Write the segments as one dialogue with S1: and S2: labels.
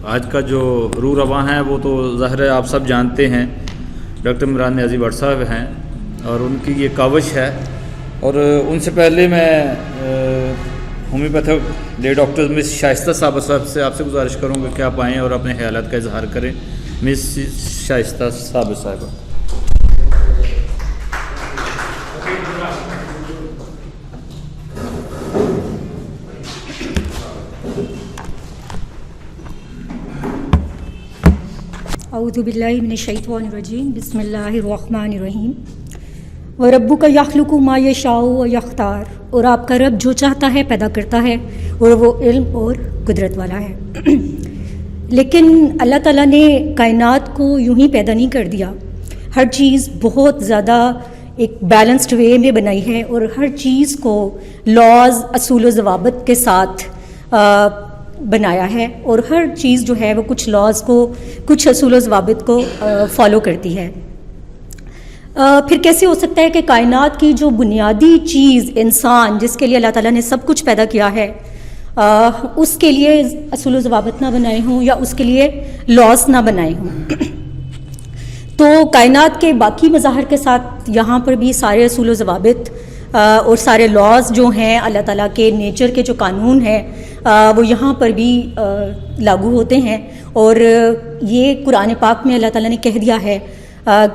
S1: آج کا جو روح رواں ہے وہ تو ظاہر ہے آپ سب جانتے ہیں، ڈاکٹر عمران نیازی بٹ صاحب ہیں اور ان کی یہ کاوش ہے. اور ان سے پہلے میں ہومیوپیتھک لے ڈاکٹر مس شائستہ صاحب سے آپ سے گزارش کروں گا کہ آپ آئیں اور اپنے خیالات کا اظہار کریں. مس شائستہ صاحبہ.
S2: اعوذ باللہ من الشیطان الرجیم. بسم اللہ الرحمن الرحیم. وَرَبُّكَ يَخْلُقُ مَا يَشَاءُ وَيَخْتَارُ. اور آپ کا رب جو چاہتا ہے پیدا کرتا ہے اور وہ علم اور قدرت والا ہے. لیکن اللہ تعالیٰ نے کائنات کو یوں ہی پیدا نہیں کر دیا. ہر چیز بہت زیادہ ایک بیلنسڈ وے میں بنائی ہے اور ہر چیز کو لاز، اصول و ضوابط کے ساتھ بنایا ہے، اور ہر چیز جو ہے وہ کچھ لاز کو، کچھ اصول و ضوابط کو فالو کرتی ہے. پھر کیسے ہو سکتا ہے کہ کائنات کی جو بنیادی چیز انسان، جس کے لیے اللہ تعالیٰ نے سب کچھ پیدا کیا ہے، اس کے لیے اصول و ضوابط نہ بنائے ہوں یا اس کے لیے لاز نہ بنائے ہوں؟ تو کائنات کے باقی مظاہر کے ساتھ یہاں پر بھی سارے اصول و ضوابط اور سارے لاز جو ہیں اللہ تعالیٰ کے نیچر کے جو قانون ہیں وہ یہاں پر بھی لاگو ہوتے ہیں. اور یہ قرآن پاک میں اللہ تعالیٰ نے کہہ دیا ہے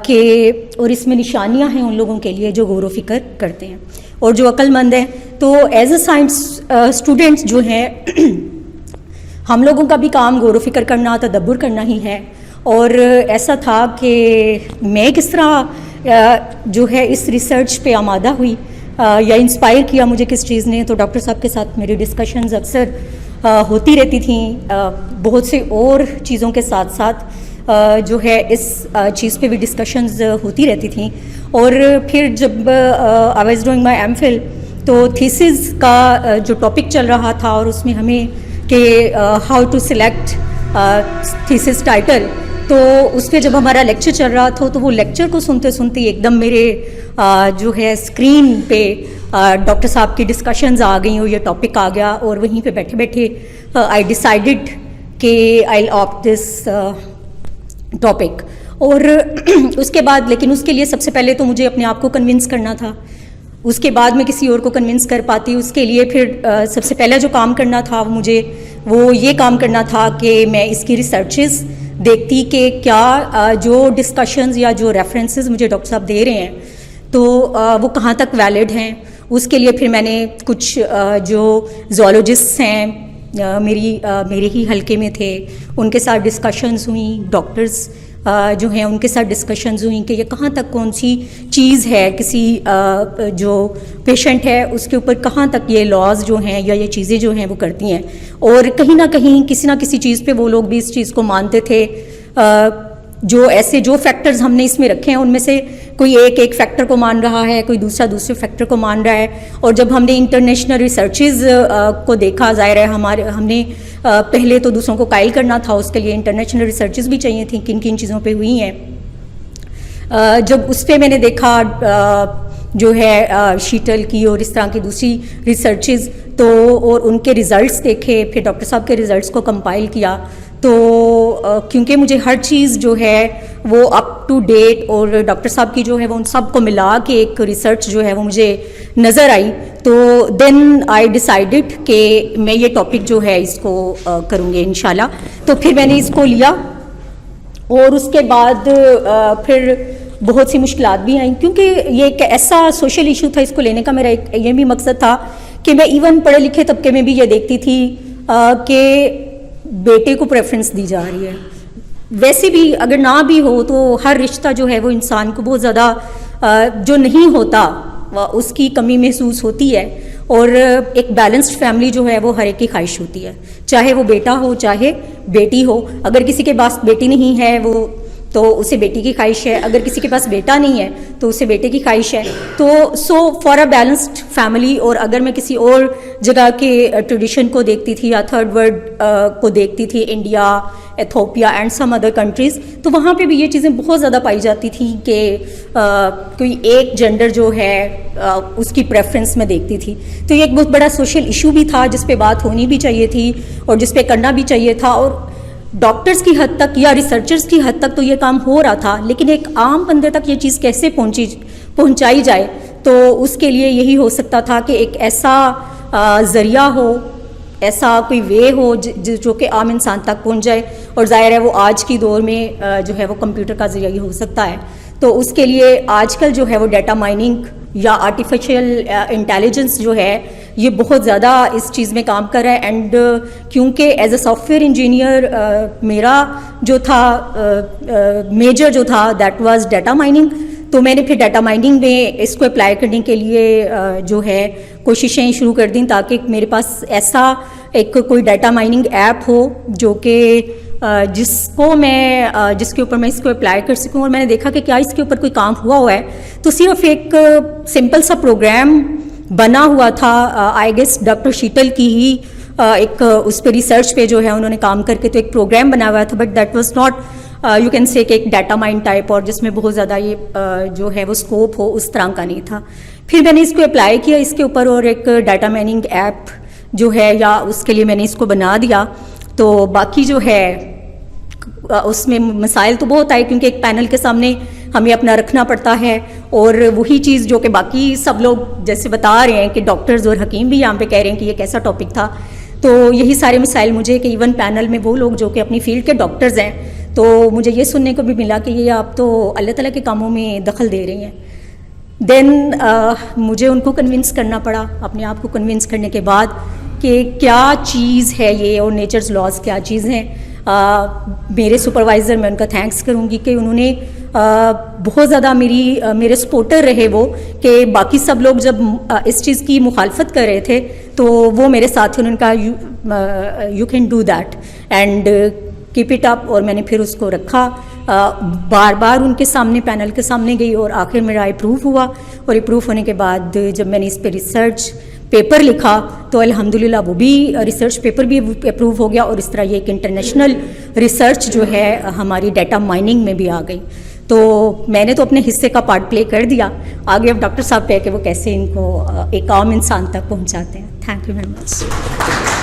S2: کہ اور اس میں نشانیاں ہیں ان لوگوں کے لیے جو غور و فکر کرتے ہیں اور جو عقل مند ہیں. تو ایز اے سائنس اسٹوڈنٹس جو ہیں ہم لوگوں کا بھی کام غور و فکر کرنا، تدبر کرنا ہی ہے. اور ایسا تھا کہ میں کس طرح جو ہے اس ریسرچ پہ آمادہ ہوئی یا انسپائر کیا مجھے کس چیز نے، تو ڈاکٹر صاحب کے ساتھ میری ڈسکشنز اکثر ہوتی رہتی تھیں، بہت سے اور چیزوں کے ساتھ ساتھ جو ہے اس چیز پہ بھی ڈسکشنز ہوتی رہتی تھیں. اور پھر جب I was doing my MPhil تو تھیسز کا جو ٹاپک چل رہا تھا اور اس میں ہمیں کہ how to select thesis title, تو اس پہ جب ہمارا لیکچر چل رہا تھا تو وہ لیکچر کو سنتے سنتے ایک دم میرے جو ہے اسکرین پہ ڈاکٹر صاحب کی ڈسکشنز آ گئیں اور یہ ٹاپک آ گیا. اور وہیں پہ بیٹھے بیٹھے آئی ڈیسائیڈڈ کہ آئی آپٹ دس ٹاپک. اور اس کے بعد لیکن اس کے لیے سب سے پہلے تو مجھے اپنے آپ کو کنونس کرنا تھا، اس کے بعد میں کسی اور کو کنونس کر پاتی. اس کے لیے پھر سب سے پہلا جو کام کرنا تھا مجھے وہ یہ کام کرنا تھا کہ میں اس کی ریسرچز دیکھتی کہ کیا جو ڈسکشنز یا جو ریفرنسز مجھے ڈاکٹر صاحب دے رہے ہیں تو وہ کہاں تک ویلڈ ہیں. اس کے لیے پھر میں نے کچھ جو زوالوجسٹ ہیں میرے ہی حلقے میں تھے ان کے ساتھ ڈسکشنز ہوئیں، ڈاکٹرز جو ہیں ان کے ساتھ ڈسکشنز ہوئیں کہ یہ کہاں تک کون سی چیز ہے کسی جو پیشنٹ ہے اس کے اوپر کہاں تک یہ لاز جو ہیں یا یہ چیزیں جو ہیں وہ کرتی ہیں. اور کہیں نہ کہیں کسی نہ کسی چیز پہ وہ لوگ بھی اس چیز کو مانتے تھے. جو ایسے جو فیکٹرز ہم نے اس میں رکھے ہیں ان میں سے کوئی ایک فیکٹر کو مان رہا ہے، کوئی دوسرے فیکٹر کو مان رہا ہے. اور جب ہم نے انٹرنیشنل ریسرچز کو دیکھا، ظاہر ہے ہم نے پہلے تو دوسروں کو قائل کرنا تھا، اس کے لیے انٹرنیشنل ریسرچز بھی چاہیے تھیں کن کن چیزوں پہ ہوئی ہیں. جب اس پہ میں نے دیکھا جو ہے شیٹل کی اور اس طرح کی دوسری ریسرچز تو اور ان کے ریزلٹس دیکھے، پھر ڈاکٹر صاحب کے ریزلٹس کو کمپائل کیا. تو کیونکہ مجھے ہر چیز جو ہے وہ اپ ٹو ڈیٹ اور ڈاکٹر صاحب کی جو ہے وہ ان سب کو ملا کے ایک ریسرچ جو ہے وہ مجھے نظر آئی، تو دین آئی ڈیسائیڈڈ کہ میں یہ ٹاپک جو ہے اس کو کروں گی انشاءاللہ. تو پھر میں نے اس کو لیا اور اس کے بعد پھر بہت سی مشکلات بھی آئیں کیونکہ یہ ایک ایسا سوشل ایشو تھا. اس کو لینے کا میرا ایک یہ بھی مقصد تھا کہ میں ایون پڑھے لکھے طبقے میں بھی یہ دیکھتی تھی کہ بیٹے کو پریفرنس دی جا رہی ہے. ویسے بھی اگر نہ بھی ہو تو ہر رشتہ جو ہے وہ انسان کو بہت زیادہ جو نہیں ہوتا اس کی کمی محسوس ہوتی ہے. اور ایک بیلنسڈ فیملی جو ہے وہ ہر ایک کی خواہش ہوتی ہے، چاہے وہ بیٹا ہو چاہے بیٹی ہو. اگر کسی کے پاس بیٹی نہیں ہے وہ تو اسے بیٹی کی خواہش ہے، اگر کسی کے پاس بیٹا نہیں ہے تو اسے بیٹے کی خواہش ہے. تو سو فار اے بیلنسڈ فیملی. اور اگر میں کسی اور جگہ کے ٹریڈیشن کو دیکھتی تھی یا تھرڈ ورلڈ کو دیکھتی تھی، India, Ethiopia and some other countries, تو وہاں پہ بھی یہ چیزیں بہت زیادہ پائی جاتی تھیں کہ کوئی ایک جینڈر جو ہے اس کی پریفرنس میں دیکھتی تھی. تو یہ ایک بہت بڑا سوشل ایشو بھی تھا جس پہ بات ہونی بھی چاہیے تھی اور جس پہ کرنا بھی چاہیے تھا. اور ڈاکٹرز کی حد تک یا ریسرچرز کی حد تک تو یہ کام ہو رہا تھا، لیکن ایک عام بندے تک یہ چیز کیسے پہنچائی جائے، تو اس کے لیے یہی ہو سکتا تھا کہ ایک ایسا ذریعہ ہو، ایسا کوئی وے ہو جو کہ عام انسان تک پہنچ جائے. اور ظاہر ہے وہ آج کی دور میں جو ہے وہ کمپیوٹر کا ذریعہ ہی ہو سکتا ہے. تو اس کے لیے آج کل جو ہے وہ ڈیٹا مائننگ یا آرٹیفیشیل انٹیلیجنس جو ہے یہ بہت زیادہ اس چیز میں کام کر رہا ہے. اینڈ کیونکہ as a soft where engineer میرا جو تھا میجر جو تھا دیٹ واز ڈیٹا مائننگ، تو میں نے پھر ڈیٹا مائننگ میں اس کو اپلائی کرنے کے لیے جو ہے کوششیں شروع کر دیں تاکہ میرے پاس ایسا ایک کوئی ڈیٹا مائننگ ایپ ہو جو کہ جس کے اوپر میں اس کو اپلائی کر سکوں. اور میں نے دیکھا کہ کیا اس کے اوپر کوئی کام ہوا ہے. تو صرف ایک سمپل سا پروگرام بنا ہوا تھا، آئی گیس ڈاکٹر شیتل کی ہی ایک اس پہ ریسرچ پہ جو ہے انہوں نے کام کر کے تو ایک پروگرام بنا ہوا تھا، but that was not you can say کہ ایک ڈیٹا مائن ٹائپ اور جس میں بہت زیادہ یہ جو ہے وہ اسکوپ ہو اس طرح کا نہیں تھا. پھر میں نے اس کو اپلائی کیا اس کے اوپر اور ایک ڈیٹا مائننگ ایپ جو ہے یا اس کے لیے میں نے اس کو بنا دیا. تو باقی جو ہے اس میں مسائل تو بہت آئے کیونکہ ایک پینل کے سامنے ہمیں اپنا رکھنا پڑتا ہے، اور وہی چیز جو کہ باقی سب لوگ جیسے بتا رہے ہیں کہ ڈاکٹرز اور حکیم بھی یہاں پہ کہہ رہے ہیں کہ یہ کیسا ٹاپک تھا. تو یہی سارے مسائل مجھے کہ ایون پینل میں وہ لوگ جو کہ اپنی فیلڈ کے ڈاکٹرز ہیں، تو مجھے یہ سننے کو بھی ملا کہ یہ آپ تو اللہ تعالیٰ کے کاموں میں دخل دے رہی ہیں. دین مجھے ان کو کنونس کرنا پڑا، اپنے آپ کو کنونس کرنے کے بعد کہ کیا چیز ہے یہ اور نیچرز لاز کیا چیز ہیں. میرے سپروائزر میں ان کا تھینکس کروں گی کہ انہوں نے بہت زیادہ میرے سپورٹر رہے وہ، کہ باقی سب لوگ جب اس چیز کی مخالفت کر رہے تھے تو وہ میرے ساتھ انہوں نے کہا you can do that and keep it up. اور میں نے پھر اس کو رکھا، بار بار ان کے سامنے پینل کے سامنے گئی اور آخر میرا اپروو ہوا. اور اپروو ہونے کے بعد جب میں نے اس پہ ریسرچ پیپر لکھا تو الحمدللہ وہ بھی ریسرچ پیپر بھی اپروو ہو گیا، اور اس طرح یہ ایک انٹرنیشنل ریسرچ جو ہے ہماری ڈیٹا مائننگ میں بھی آ گئی. تو میں نے تو اپنے حصے کا پارٹ پلے کر دیا، آگے اب ڈاکٹر صاحب پہ کہ وہ کیسے ان کو ایک عام انسان تک پہنچاتے ہیں. Thank you very much.